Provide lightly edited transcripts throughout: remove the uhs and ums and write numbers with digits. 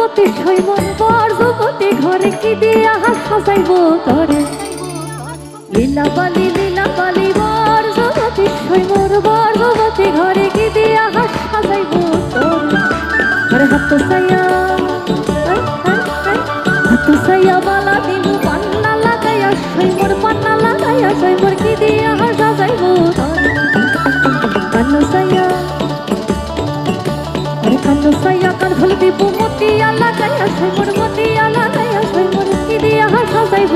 অতিশয় মন বর যুবতী ঘরে কি দিয়া সাজাইব তরে লীলা বালি বর যুবতীশয় মোর বর যুবতী ঘরে কি দিয়া সাজাইব তরে আরে হাত সাইয়া বালা দিমু পান্না লাগাইয়া সই মোর পান্না লাগাইয়া সই মোর কি দিয়া সাজাইব তরে কান্নু সাইয়া কান ফুল দিব মতিয়া লাগাইয়া সই মোর মতিয়া লাগাইয়া সই মোর কি দিয়া সাজাইব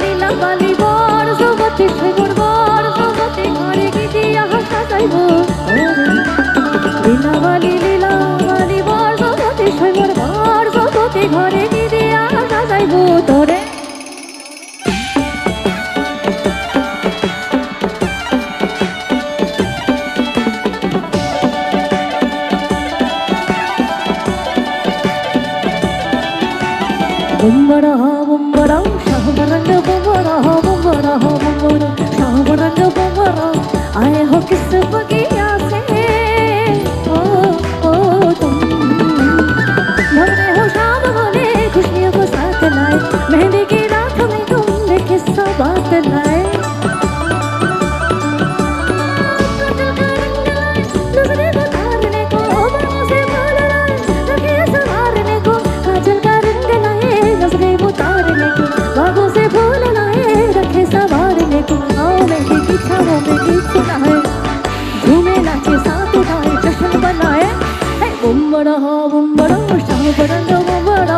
লীলা বালি বর যুবতী সই মোর বর যুবতী ঘরে কি দিয়া সাজাইব লীলা বালি বর যুবতী সই মোর বর যুবতী ঘরে কি দিয়া সাজাইব তোরে बुम्बरा शाहबरंग बुम्बरा शाहबरंग बुम्बरा आए हो किस बगिया से ओ तुम भरे हो शाम बोले खुशियों को साथ लाए मेहंदी की रात में तुमने किस्सा बात लाए नजरे उतारने को बाहों से बोल लाए रखे सवारने को काजल का नजरे उतारने को बागों से फूल लाए रखे सवारने को आओ मेहंदी की छावों में गीत सुनाए झूमे नाचे साथ उठाए जश्न बनाए बुम्बरा शाहबरंग बुम्बरा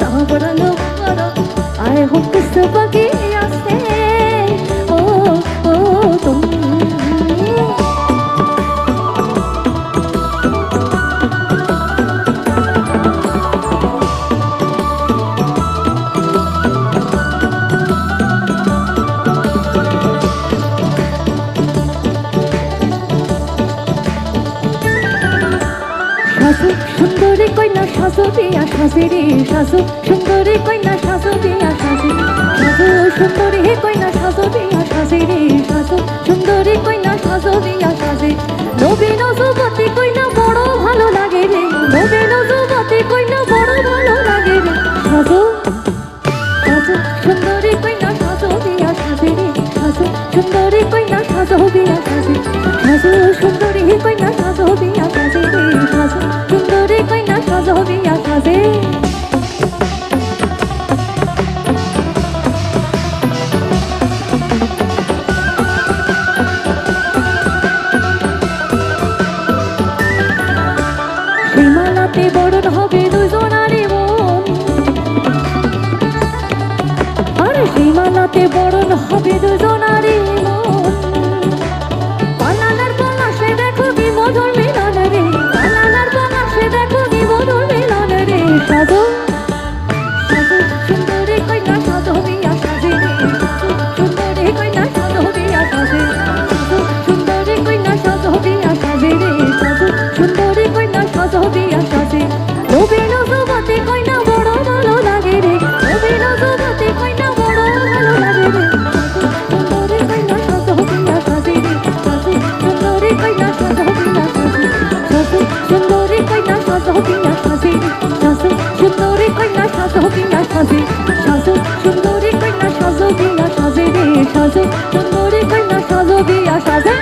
शाहबरंग बुम्बरा आए हो किस बगिया से ओ तुम সুন্দরী কইনা সাজু দিয়া সাজিরে সাজু সুন্দরী কইনা সাজু দিয়া সাজি সাজু সুন্দরী কইনা সাজু দিয়া সাজিরে সাজু সুন্দরী কইনা সাজু দিয়া সাজি নবীন যুবতী কইনা বড় ভালো লাগে রে নবীন যুবতী কইনা বড় ভালো লাগে রে সাজু সাজু সুন্দরী কইনা সাজু দিয়া সাজিরে সাজু সুন্দরী কইনা সাজু দিয়া সাজি সাজু সুন্দরী কইনা সাজু দিয়া সাজিরে সাজু সুন্দরী কইনা সাজু দিয়া সাজে সীমানাতে বরণ হবে দুজনারে মন আরে সীমানাতে বরণ হবে দুজনারে মন পালানার পলাশে দেখো কি মধুর মিলন রে পালানার পলাশে দেখো কি মধুর মিলন রে সাজু সাজু সুন্দরী কইনা সাজু দিয়া সাজে রে সুন্দরী কইনা সাজু দিয়া সাজে সাজু সুন্দরী কইনা সাজু দিয়া সাজে রে সাজু সুন্দরী কইনা সাজু দিয়া সাজে নবীন যুবতী কইনা বড় ভালো লাগে রে নবীন যুবতী কইনা বড় ভালো লাগে রে সুন্দরী কইনা সাজু দিয়া সাজে রে সাজু সুন্দরী কইনা সাজু দিয়া সাজে সাজু সুন্দরী কইনা সাজু দিয়া সাজে সাজু সুন্দরী কইনা সাজু দিয়া সাজে সাজু সুন্দরী কইনা সাজু দিয়া সাজে রে সাজু সুন্দরী কইনা সাজু দিয়া সাজে